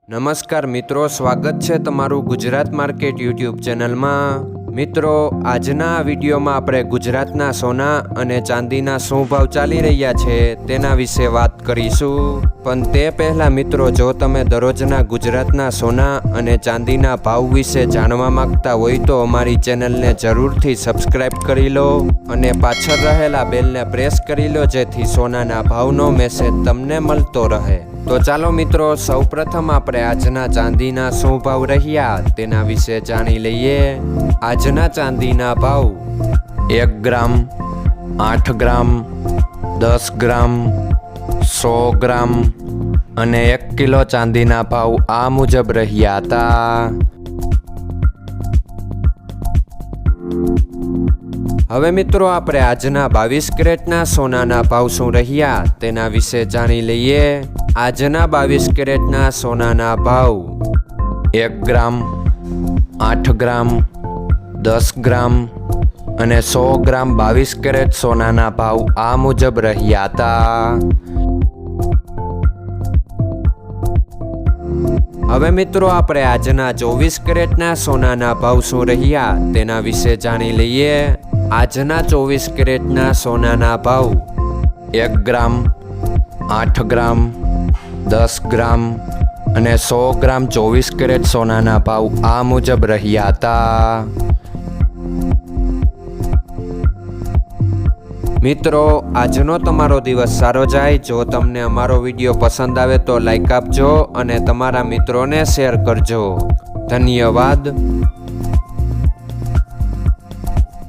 નમસ્કાર મિત્રો, સ્વાગત છે તમારું ગુજરાત માર્કેટ યુટ્યુબ ચેનલમાં। મિત્રો, આજના વિડીયોમાં આપણે ગુજરાતના સોના અને ચાંદીના શું ભાવ ચાલી રહ્યા છે તેના વિશે વાત કરીશું। પણ તે પહેલાં મિત્રો, જો તમે દરરોજના ગુજરાતના સોના અને ચાંદીના ભાવ વિશે જાણવા માંગતા હોય તો અમારી ચેનલને જરૂરથી સબસ્ક્રાઈબ કરી લો અને પાછળ રહેલા બેલને પ્રેસ કરી લો, જેથી સોનાના ભાવનો મેસેજ તમને મળતો રહે। તો ચાલો મિત્રો, સૌપ્રથમ આપણે આજના ચાંદીના શું ભાવ રહ્યા તેના વિશે જાણી લઈએ। આજના ચાંદીના ભાવ 1 ગ્રામ, 8 ગ્રામ, 10 ગ્રામ, 100 ગ્રામ અને 1 કિલો ચાંદીના ભાવ આ મુજબ રહ્યા હતા। હવે મિત્રો, આપણે આજના 22 કેરેટના સોનાના ભાવ શું રહ્યા તેના વિશે જાણી લઈએ। આજના 22 કેરેટના સોનાના ભાવ 1 ગ્રામ, 8 ગ્રામ, 10 ગ્રામ અને 100 ગ્રામ 22 કેરેટ સોનાના ભાવ આ મુજબ રહ્યા હતા। હવે મિત્રો, આપણે આજના 24 કેરેટના સોનાના ભાવ શું રહ્યા તેના વિશે જાણી લઈએ। આજના 24 કેરેટના સોનાના ભાવ 1 ગ્રામ, 8 ગ્રામ, 10 ગ્રામ અને 100 ગ્રામ 24 કેરેટ સોનાના ભાવ આ મુજબ રહ્યા હતા। મિત્રો, આજનો તમારો દિવસ સારો જાય। જો તમને અમારો વિડીયો પસંદ આવે તો લાઈક આપજો અને તમારા મિત્રોને શેર કરજો। ધન્યવાદ।